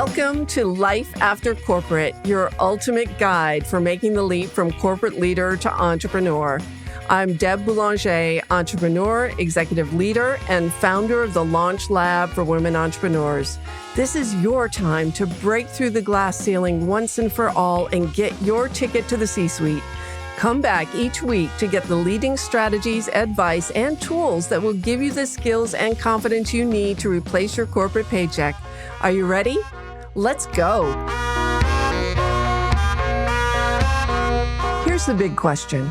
Welcome to Life After Corporate, your ultimate guide for making the leap from corporate leader to entrepreneur. I'm Deb Boulanger, entrepreneur, executive leader, and founder of the Launch Lab for Women Entrepreneurs. This is your time to break through the glass ceiling once and for all and get your ticket to the C-suite. Come back each week to get the leading strategies, advice, and tools that will give you the skills and confidence you need to replace your corporate paycheck. Are you ready? Let's go. Here's the big question.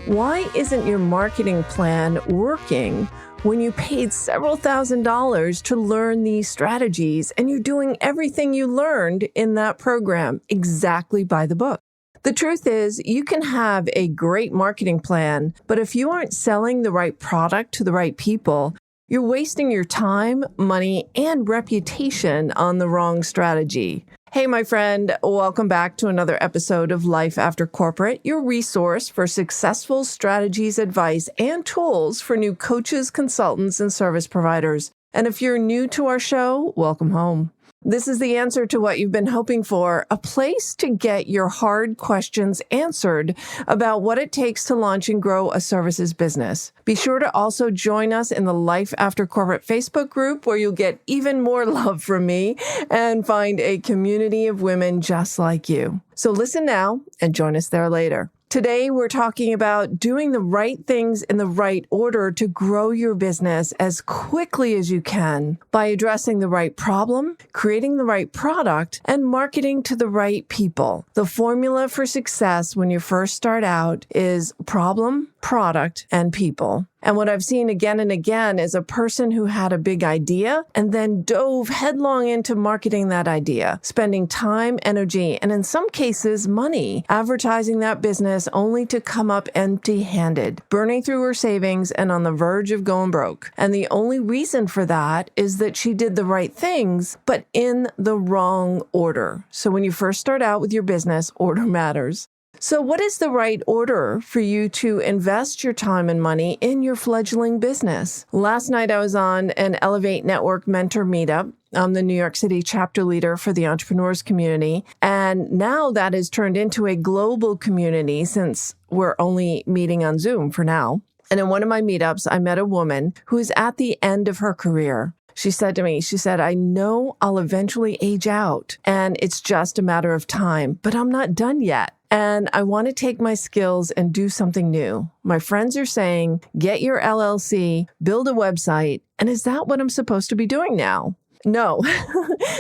Why isn't your marketing plan working when you paid several $1,000s to learn these strategies and you're doing everything you learned in that program exactly by the book? The truth is, you can have a great marketing plan, but if you aren't selling the right product to the right people, you're wasting your time, money, and reputation on the wrong strategy. Hey, my friend, welcome back to another episode of Life After Corporate, your resource for successful strategies, advice, and tools for new coaches, consultants, and service providers. And if you're new to our show, welcome home. This is the answer to what you've been hoping for, a place to get your hard questions answered about what it takes to launch and grow a services business. Be sure to also join us in the Life After Corporate Facebook group, where you'll get even more love from me and find a community of women just like you. So listen now and join us there later. Today, we're talking about doing the right things in the right order to grow your business as quickly as you can by addressing the right problem, creating the right product, and marketing to the right people. The formula for success when you first start out is problem, product, and people. And what I've seen again and again is a person who had a big idea and then dove headlong into marketing that idea, spending time, energy, and in some cases, money, advertising that business only to come up empty-handed, burning through her savings and on the verge of going broke. And the only reason for that is that she did the right things, but in the wrong order. So when you first start out with your business, order matters. So what is the right order for you to invest your time and money in your fledgling business? Last night I was on an Elevate Network Mentor Meetup. I'm the New York City chapter leader for the entrepreneurs community. And now that has turned into a global community since we're only meeting on Zoom for now. And in one of my meetups, I met a woman who is at the end of her career. She said to me, I know I'll eventually age out and it's just a matter of time, but I'm not done yet. And I want to take my skills and do something new. My friends are saying, get your LLC, build a website. And is that what I'm supposed to be doing now? No,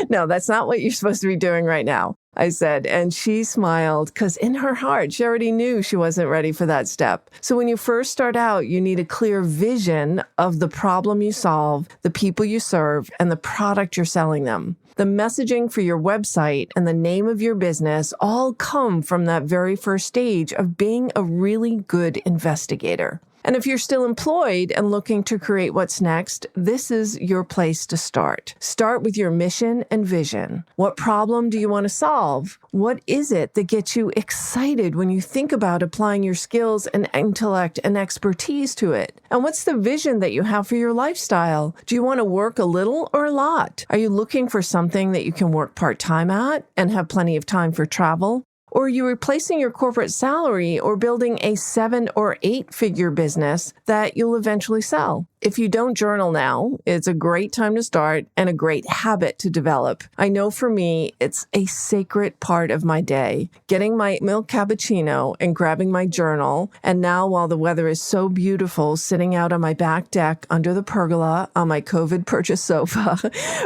no, that's not what you're supposed to be doing right now, I said. And she smiled because in her heart, she already knew she wasn't ready for that step. So when you first start out, you need a clear vision of the problem you solve, the people you serve, and the product you're selling them. The messaging for your website and the name of your business all come from that very first stage of being a really good investigator. And if you're still employed and looking to create what's next, this is your place to start. Start with your mission and vision. What problem do you want to solve? What is it that gets you excited when you think about applying your skills and intellect and expertise to it? And what's the vision that you have for your lifestyle? Do you want to work a little or a lot? Are you looking for something that you can work part-time at and have plenty of time for travel? Or are you replacing your corporate salary or building a 7 or 8-figure business that you'll eventually sell? If you don't journal now, it's a great time to start and a great habit to develop. I know for me, it's a sacred part of my day. Getting my milk cappuccino and grabbing my journal. And now while the weather is so beautiful, sitting out on my back deck under the pergola on my COVID purchase sofa,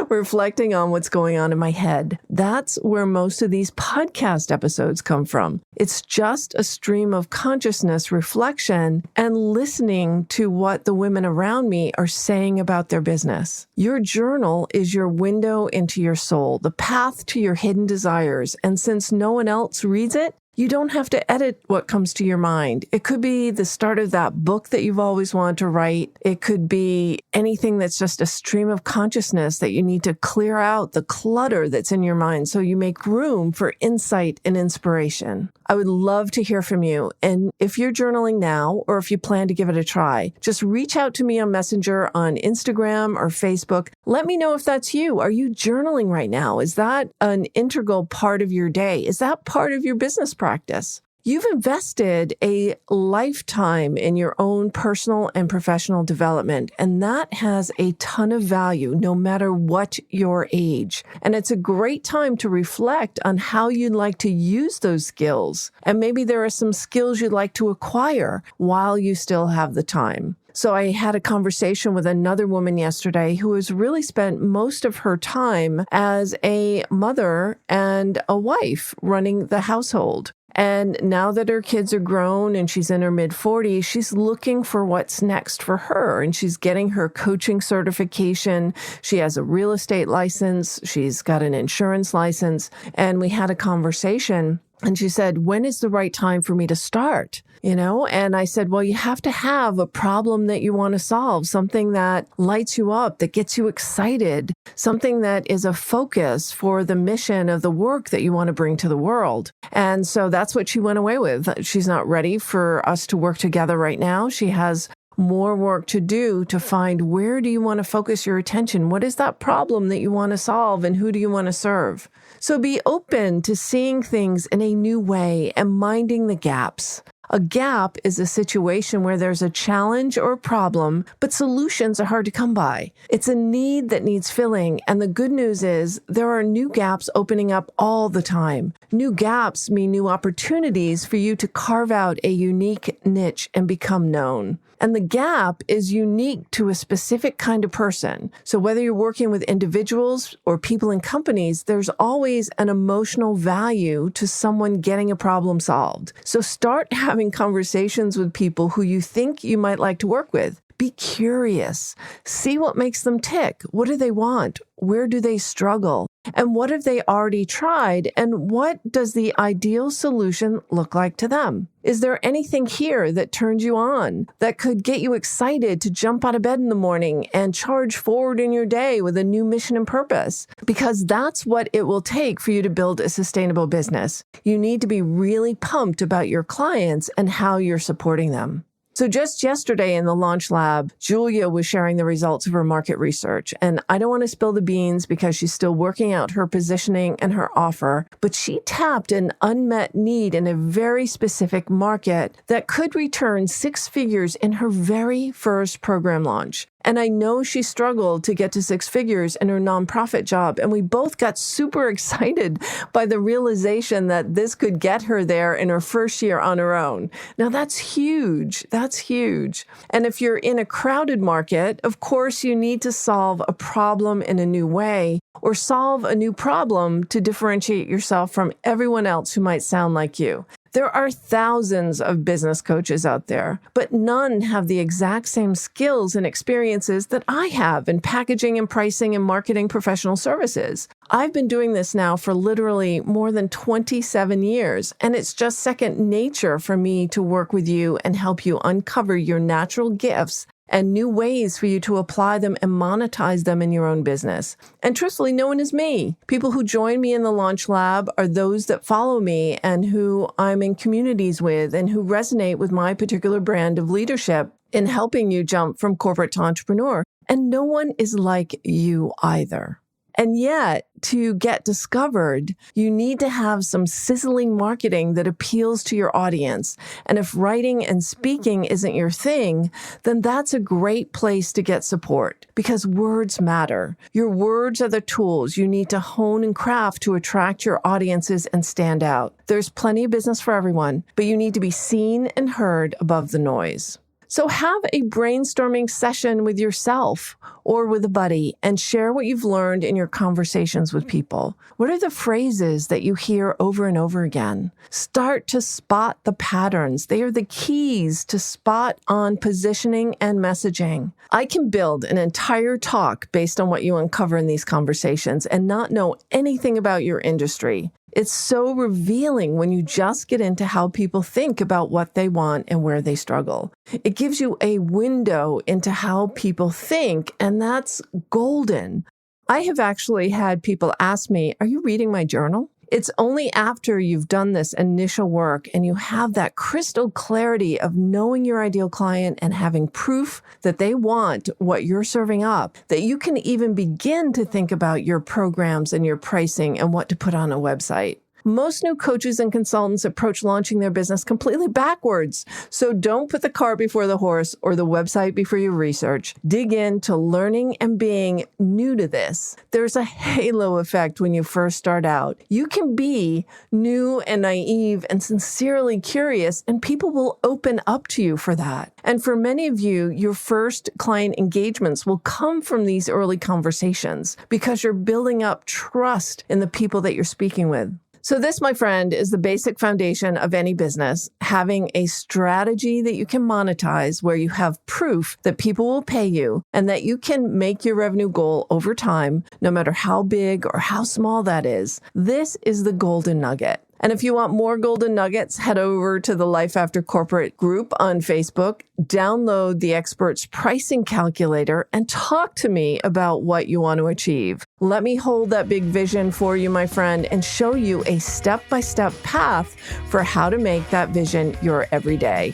reflecting on what's going on in my head. That's where most of these podcast episodes come from. It's just a stream of consciousness reflection and listening to what the women around me are saying about their business. Your journal is your window into your soul, the path to your hidden desires. And since no one else reads it, You don't have to edit what comes to your mind. It could be the start of that book that you've always wanted to write. It could be anything that's just a stream of consciousness that you need to clear out the clutter that's in your mind so you make room for insight and inspiration. I would love to hear from you. And if you're journaling now, or if you plan to give it a try, just reach out to me on Messenger on Instagram or Facebook. Let me know if that's you. Are you journaling right now? Is that an integral part of your day? Is that part of your business practice? You've invested a lifetime in your own personal and professional development, and that has a ton of value no matter what your age. And it's a great time to reflect on how you'd like to use those skills. And maybe there are some skills you'd like to acquire while you still have the time. So I had a conversation with another woman yesterday who has really spent most of her time as a mother and a wife running the household. And now that her kids are grown and she's in her mid-40s, she's looking for what's next for her. And she's getting her coaching certification. She has a real estate license. She's got an insurance license. And we had a conversation. And she said, when is the right time for me to start? And I said, well, you have to have a problem that you want to solve, something that lights you up, that gets you excited, something that is a focus for the mission of the work that you want to bring to the world. And so that's what she went away with. She's not ready for us to work together right now. She has more work to do to find, where do you want to focus your attention? What is that problem that you want to solve, and who do you want to serve? So be open to seeing things in a new way and minding the gaps. A gap is a situation where there's a challenge or a problem, but solutions are hard to come by. It's a need that needs filling, and the good news is there are new gaps opening up all the time. New gaps mean new opportunities for you to carve out a unique niche and become known. And the gap is unique to a specific kind of person. So whether you're working with individuals or people in companies, there's always an emotional value to someone getting a problem solved. So start having conversations with people who you think you might like to work with. Be curious. See what makes them tick. What do they want? Where do they struggle? And what have they already tried? And what does the ideal solution look like to them? Is there anything here that turns you on, that could get you excited to jump out of bed in the morning and charge forward in your day with a new mission and purpose? Because that's what it will take for you to build a sustainable business. You need to be really pumped about your clients and how you're supporting them. So just yesterday in the Launch Lab, Julia was sharing the results of her market research. And I don't want to spill the beans because she's still working out her positioning and her offer, but she tapped an unmet need in a very specific market that could return 6 figures in her very first program launch. And I know she struggled to get to 6 figures in her nonprofit job. And we both got super excited by the realization that this could get her there in her first year on her own. Now, that's huge. That's huge. And if you're in a crowded market, of course, you need to solve a problem in a new way, or solve a new problem to differentiate yourself from everyone else who might sound like you. There are thousands of business coaches out there, but none have the exact same skills and experiences that I have in packaging and pricing and marketing professional services. I've been doing this now for literally more than 27 years, and it's just second nature for me to work with you and help you uncover your natural gifts and new ways for you to apply them and monetize them in your own business. And truthfully, no one is me. People who join me in the Launch Lab are those that follow me and who I'm in communities with and who resonate with my particular brand of leadership in helping you jump from corporate to entrepreneur. And no one is like you either. And yet, to get discovered, you need to have some sizzling marketing that appeals to your audience. And if writing and speaking isn't your thing, then that's a great place to get support, because words matter. Your words are the tools you need to hone and craft to attract your audiences and stand out. There's plenty of business for everyone, but you need to be seen and heard above the noise. So have a brainstorming session with yourself or with a buddy and share what you've learned in your conversations with people. What are the phrases that you hear over and over again? Start to spot the patterns. They are the keys to spot on positioning and messaging. I can build an entire talk based on what you uncover in these conversations and not know anything about your industry. It's so revealing when you just get into how people think about what they want and where they struggle. It gives you a window into how people think, and that's golden. I have actually had people ask me, "Are you reading my journal?" It's only after you've done this initial work and you have that crystal clarity of knowing your ideal client and having proof that they want what you're serving up that you can even begin to think about your programs and your pricing and what to put on a website. Most new coaches and consultants approach launching their business completely backwards. So don't put the cart before the horse or the website before your research. Dig into learning and being new to this. There's a halo effect when you first start out. You can be new and naive and sincerely curious, and people will open up to you for that. And for many of you, your first client engagements will come from these early conversations because you're building up trust in the people that you're speaking with. So this, my friend, is the basic foundation of any business, having a strategy that you can monetize where you have proof that people will pay you and that you can make your revenue goal over time, no matter how big or how small that is. This is the golden nugget. And if you want more golden nuggets, head over to the Life After Corporate group on Facebook, download the expert's pricing calculator, and talk to me about what you want to achieve. Let me hold that big vision for you, my friend, and show you a step-by-step path for how to make that vision your everyday.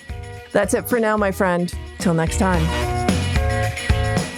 That's it for now, my friend. Till next time.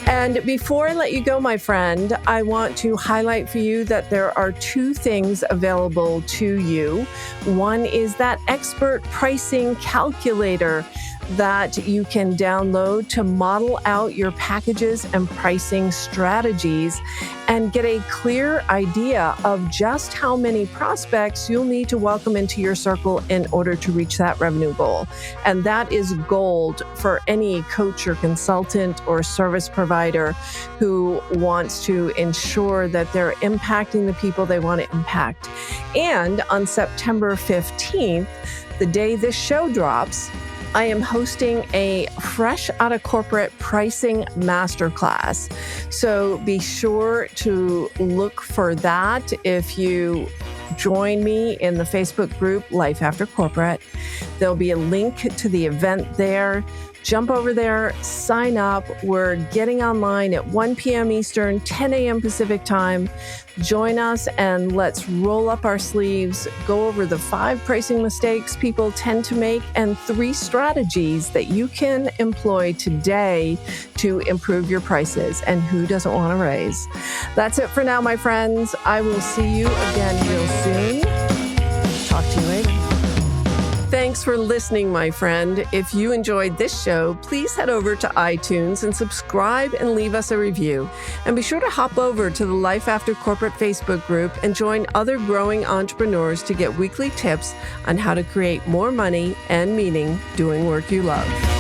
And before I let you go, my friend, I want to highlight for you that there are two things available to you. One is that expert pricing calculator that you can download to model out your packages and pricing strategies and get a clear idea of just how many prospects you'll need to welcome into your circle in order to reach that revenue goal. And that is gold for any coach or consultant or service provider who wants to ensure that they're impacting the people they want to impact. And on September 15th, the day this show drops, I am hosting a fresh out of corporate pricing masterclass. So be sure to look for that if you join me in the Facebook group, Life After Corporate. There'll be a link to the event there. Jump over there, sign up. We're getting online at 1 p.m. Eastern, 10 a.m. Pacific time. Join us and let's roll up our sleeves, go over the 5 pricing mistakes people tend to make and 3 strategies that you can employ today to improve your prices. And who doesn't want to raise? That's it for now, my friends. I will see you again real soon. Talk to you later. Thanks for listening, my friend. If you enjoyed this show, please head over to iTunes and subscribe and leave us a review. And be sure to hop over to the Life After Corporate Facebook group and join other growing entrepreneurs to get weekly tips on how to create more money and meaning doing work you love.